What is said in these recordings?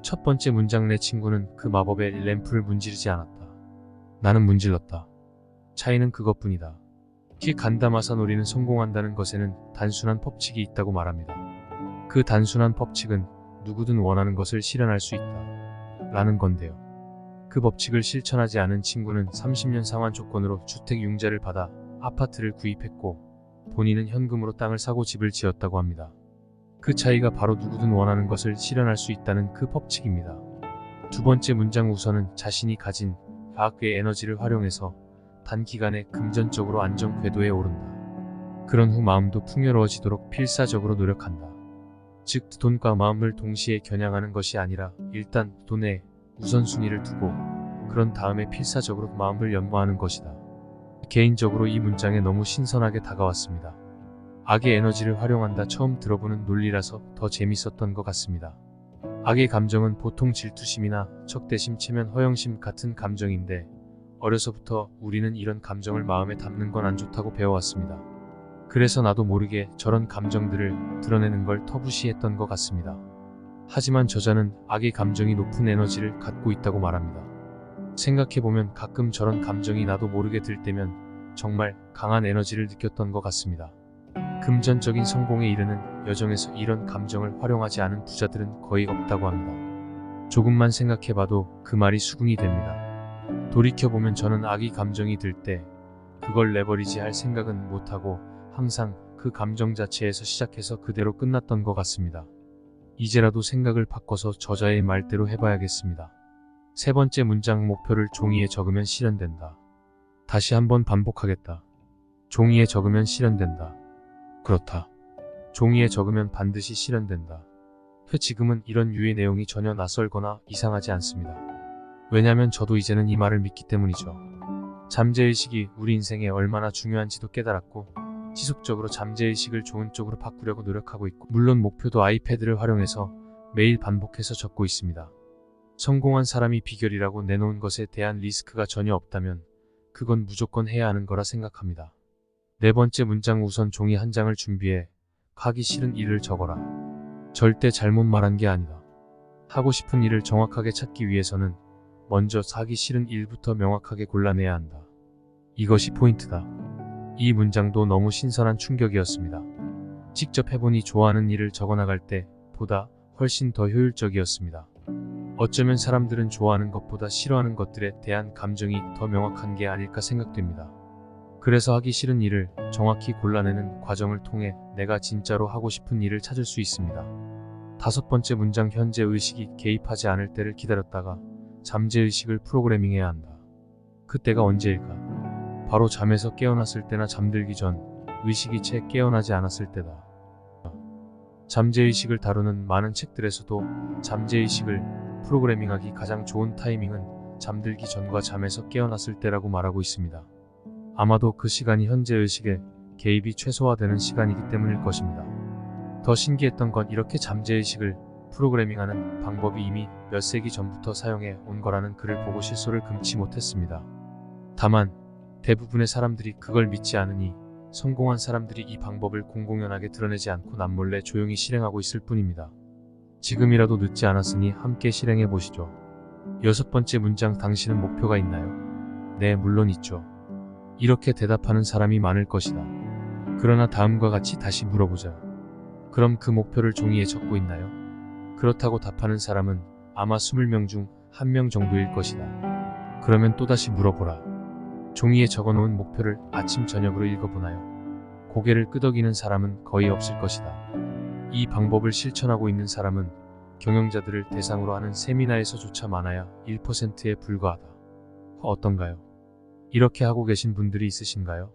첫 번째 문장 내 친구는 그 마법의 램프를 문지르지 않았다. 나는 문질렀다. 차이는 그것뿐이다. 키 간다마사 놀이는 성공한다는 것에는 단순한 법칙이 있다고 말합니다. 그 단순한 법칙은 누구든 원하는 것을 실현할 수 있다. 라는 건데요. 그 법칙을 실천하지 않은 친구는 30년 상환 조건으로 주택 융자를 받아 아파트를 구입했고 본인은 현금으로 땅을 사고 집을 지었다고 합니다. 그 차이가 바로 누구든 원하는 것을 실현할 수 있다는 그 법칙입니다. 두 번째 문장 우선은 자신이 가진 과학의 에너지를 활용해서 단기간에 금전적으로 안정 궤도에 오른다. 그런 후 마음도 풍요로워지도록 필사적으로 노력한다. 즉 돈과 마음을 동시에 겨냥하는 것이 아니라 일단 돈에 우선순위를 두고 그런 다음에 필사적으로 마음을 연마하는 것이다. 개인적으로 이 문장에 너무 신선하게 다가왔습니다. 악의 에너지를 활용한다 처음 들어보는 논리라서 더 재밌었던 것 같습니다. 악의 감정은 보통 질투심이나 적대심, 체면, 허영심 같은 감정인데 어려서부터 우리는 이런 감정을 마음에 담는 건 안 좋다고 배워왔습니다. 그래서 나도 모르게 저런 감정들을 드러내는 걸 터부시했던 것 같습니다. 하지만 저자는 악의 감정이 높은 에너지를 갖고 있다고 말합니다. 생각해보면 가끔 저런 감정이 나도 모르게 들 때면 정말 강한 에너지를 느꼈던 것 같습니다. 금전적인 성공에 이르는 여정에서 이런 감정을 활용하지 않은 부자들은 거의 없다고 합니다. 조금만 생각해봐도 그 말이 수긍이 됩니다. 돌이켜보면 저는 악의 감정이 들 때 그걸 내버리지 할 생각은 못하고 항상 그 감정 자체에서 시작해서 그대로 끝났던 것 같습니다. 이제라도 생각을 바꿔서 저자의 말대로 해봐야겠습니다. 세 번째 문장 목표를 종이에 적으면 실현된다. 다시 한번 반복하겠다. 종이에 적으면 실현된다. 그렇다. 종이에 적으면 반드시 실현된다. 지금은 이런 유의 내용이 전혀 낯설거나 이상하지 않습니다. 왜냐면 저도 이제는 이 말을 믿기 때문이죠. 잠재의식이 우리 인생에 얼마나 중요한지도 깨달았고 지속적으로 잠재의식을 좋은 쪽으로 바꾸려고 노력하고 있고 물론 목표도 아이패드를 활용해서 매일 반복해서 적고 있습니다. 성공한 사람이 비결이라고 내놓은 것에 대한 리스크가 전혀 없다면 그건 무조건 해야 하는 거라 생각합니다. 네 번째 문장 우선 종이 한 장을 준비해 하기 싫은 일을 적어라. 절대 잘못 말한 게 아니다. 하고 싶은 일을 정확하게 찾기 위해서는 먼저 하기 싫은 일부터 명확하게 골라내야 한다. 이것이 포인트다. 이 문장도 너무 신선한 충격이었습니다. 직접 해보니 좋아하는 일을 적어나갈 때 보다 훨씬 더 효율적이었습니다. 어쩌면 사람들은 좋아하는 것보다 싫어하는 것들에 대한 감정이 더 명확한 게 아닐까 생각됩니다. 그래서 하기 싫은 일을 정확히 골라내는 과정을 통해 내가 진짜로 하고 싶은 일을 찾을 수 있습니다. 다섯 번째 문장 현재 의식이 개입하지 않을 때를 기다렸다가 잠재의식을 프로그래밍해야 한다. 그때가 언제일까? 바로 잠에서 깨어났을 때나 잠들기 전 의식이 채 깨어나지 않았을 때다. 잠재의식을 다루는 많은 책들에서도 잠재의식을 프로그래밍하기 가장 좋은 타이밍은 잠들기 전과 잠에서 깨어났을 때라고 말하고 있습니다. 아마도 그 시간이 현재 의식의 개입이 최소화되는 시간이기 때문일 것입니다. 더 신기했던 건 이렇게 잠재의식을 프로그래밍하는 방법이 이미 몇 세기 전부터 사용해 온 거라는 글을 보고 실소를 금치 못했습니다. 다만 대부분의 사람들이 그걸 믿지 않으니 성공한 사람들이 이 방법을 공공연하게 드러내지 않고 남몰래 조용히 실행하고 있을 뿐입니다. 지금이라도 늦지 않았으니 함께 실행해 보시죠. 여섯 번째 문장 당신은 목표가 있나요? 네, 물론 있죠. 이렇게 대답하는 사람이 많을 것이다. 그러나 다음과 같이 다시 물어보자. 그럼 그 목표를 종이에 적고 있나요? 그렇다고 답하는 사람은 아마 20명 중 1명 정도일 것이다. 그러면 또다시 물어보라. 종이에 적어놓은 목표를 아침 저녁으로 읽어보나요? 고개를 끄덕이는 사람은 거의 없을 것이다. 이 방법을 실천하고 있는 사람은 경영자들을 대상으로 하는 세미나에서조차 많아야 1%에 불과하다. 어떤가요? 이렇게 하고 계신 분들이 있으신가요?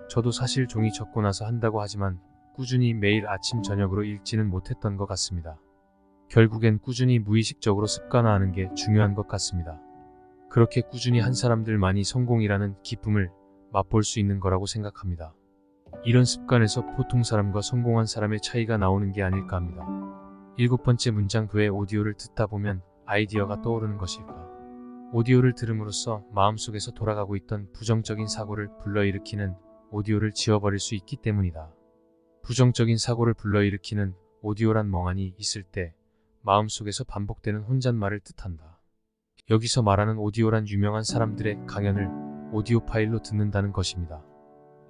저도 사실 종이 적고 나서 한다고 하지만 꾸준히 매일 아침 저녁으로 읽지는 못했던 것 같습니다. 결국엔 꾸준히 무의식적으로 습관화하는 게 중요한 것 같습니다. 그렇게 꾸준히 한 사람들만이 성공이라는 기쁨을 맛볼 수 있는 거라고 생각합니다. 이런 습관에서 보통 사람과 성공한 사람의 차이가 나오는 게 아닐까 합니다. 일곱 번째 문장 왜 오디오를 듣다 보면 아이디어가 떠오르는 것일까? 오디오를 들음으로써 마음속에서 돌아가고 있던 부정적인 사고를 불러일으키는 오디오를 지워버릴 수 있기 때문이다. 부정적인 사고를 불러일으키는 오디오란 멍하니 있을 때 마음속에서 반복되는 혼잣말을 뜻한다. 여기서 말하는 오디오란 유명한 사람들의 강연을 오디오 파일로 듣는다는 것입니다.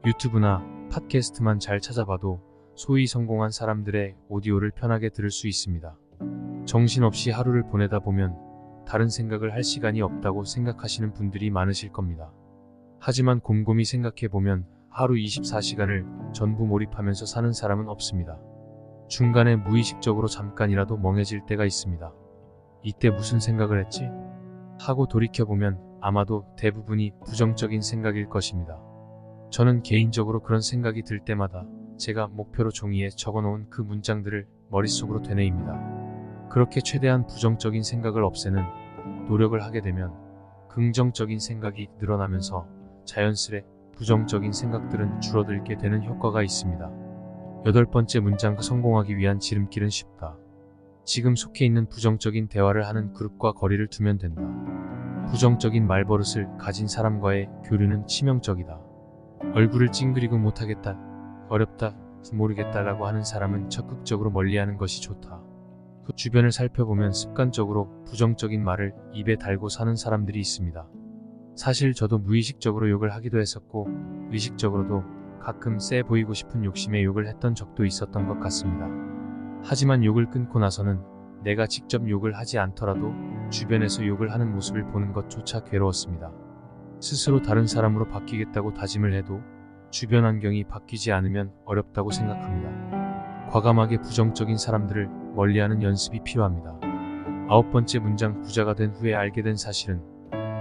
유튜브나 팟캐스트만 잘 찾아봐도 소위 성공한 사람들의 오디오를 편하게 들을 수 있습니다. 정신없이 하루를 보내다 보면 다른 생각을 할 시간이 없다고 생각하시는 분들이 많으실 겁니다. 하지만 곰곰이 생각해보면 하루 24시간을 전부 몰입하면서 사는 사람은 없습니다. 중간에 무의식적으로 잠깐이라도 멍해질 때가 있습니다. 이때 무슨 생각을 했지? 하고 돌이켜보면 아마도 대부분이 부정적인 생각일 것입니다. 저는 개인적으로 그런 생각이 들 때마다 제가 목표로 종이에 적어놓은 그 문장들을 머릿속으로 되뇌입니다. 그렇게 최대한 부정적인 생각을 없애는 노력을 하게 되면 긍정적인 생각이 늘어나면서 자연스레 부정적인 생각들은 줄어들게 되는 효과가 있습니다. 8번째 문장, 성공하기 위한 지름길은 쉽다. 지금 속해 있는 부정적인 대화를 하는 그룹과 거리를 두면 된다. 부정적인 말버릇을 가진 사람과의 교류는 치명적이다. 얼굴을 찡그리고 못하겠다, 어렵다, 모르겠다 라고 하는 사람은 적극적으로 멀리하는 것이 좋다. 그 주변을 살펴보면 습관적으로 부정적인 말을 입에 달고 사는 사람들이 있습니다. 사실 저도 무의식적으로 욕을 하기도 했었고 의식적으로도 가끔 쎄 보이고 싶은 욕심에 욕을 했던 적도 있었던 것 같습니다. 하지만 욕을 끊고 나서는 내가 직접 욕을 하지 않더라도 주변에서 욕을 하는 모습을 보는 것조차 괴로웠습니다. 스스로 다른 사람으로 바뀌겠다고 다짐을 해도 주변 환경이 바뀌지 않으면 어렵다고 생각합니다. 과감하게 부정적인 사람들을 멀리하는 연습이 필요합니다. 9번째 문장, 부자가 된 후에 알게 된 사실은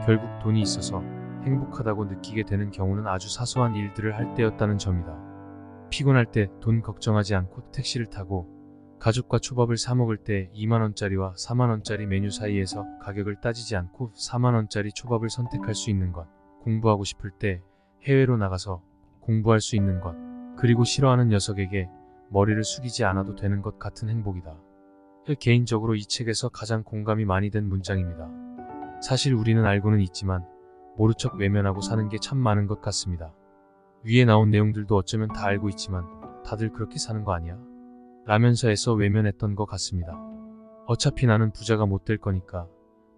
결국 돈이 있어서 행복하다고 느끼게 되는 경우는 아주 사소한 일들을 할 때였다는 점이다. 피곤할 때 돈 걱정하지 않고 택시를 타고 가족과 초밥을 사 먹을 때 2만원짜리와 4만원짜리 메뉴 사이에서 가격을 따지지 않고 4만원짜리 초밥을 선택할 수 있는 것, 공부하고 싶을 때 해외로 나가서 공부할 수 있는 것, 그리고 싫어하는 녀석에게 머리를 숙이지 않아도 되는 것 같은 행복이다. 개인적으로 이 책에서 가장 공감이 많이 된 문장입니다. 사실 우리는 알고는 있지만 모른 척 외면하고 사는 게 참 많은 것 같습니다. 위에 나온 내용들도 어쩌면 다 알고 있지만 다들 그렇게 사는 거 아니야? 라면서 애써 외면했던 것 같습니다. 어차피 나는 부자가 못 될 거니까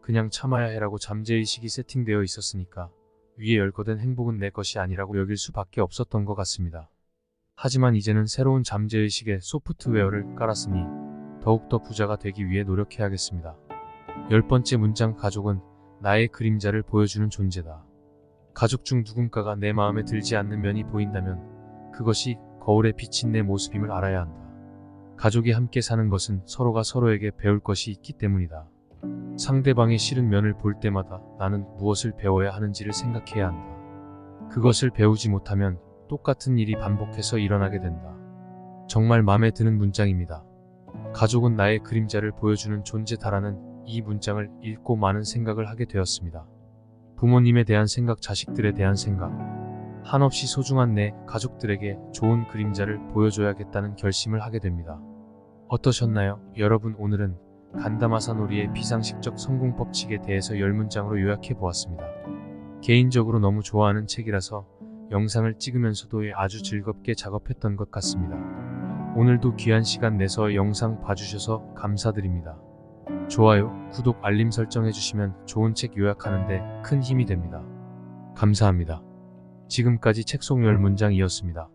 그냥 참아야 해라고 잠재의식이 세팅되어 있었으니까 위에 열거된 행복은 내 것이 아니라고 여길 수밖에 없었던 것 같습니다. 하지만 이제는 새로운 잠재의식의 소프트웨어를 깔았으니 더욱더 부자가 되기 위해 노력해야겠습니다. 10번째 문장, 가족은 나의 그림자를 보여주는 존재다. 가족 중 누군가가 내 마음에 들지 않는 면이 보인다면 그것이 거울에 비친 내 모습임을 알아야 한다. 가족이 함께 사는 것은 서로가 서로에게 배울 것이 있기 때문이다. 상대방의 싫은 면을 볼 때마다 나는 무엇을 배워야 하는지를 생각해야 한다. 그것을 배우지 못하면 똑같은 일이 반복해서 일어나게 된다. 정말 마음에 드는 문장입니다. 가족은 나의 그림자를 보여주는 존재다라는 이 문장을 읽고 많은 생각을 하게 되었습니다. 부모님에 대한 생각, 자식들에 대한 생각, 한없이 소중한 내 가족들에게 좋은 그림자를 보여줘야겠다는 결심을 하게 됩니다. 어떠셨나요? 여러분, 오늘은 간다마사 노리의 비상식적 성공 법칙에 대해서 10문장으로 요약해 보았습니다. 개인적으로 너무 좋아하는 책이라서 영상을 찍으면서도 아주 즐겁게 작업했던 것 같습니다. 오늘도 귀한 시간 내서 영상 봐주셔서 감사드립니다. 좋아요, 구독, 알림 설정해주시면 좋은 책 요약하는데 큰 힘이 됩니다. 감사합니다. 지금까지 책 속 10문장이었습니다.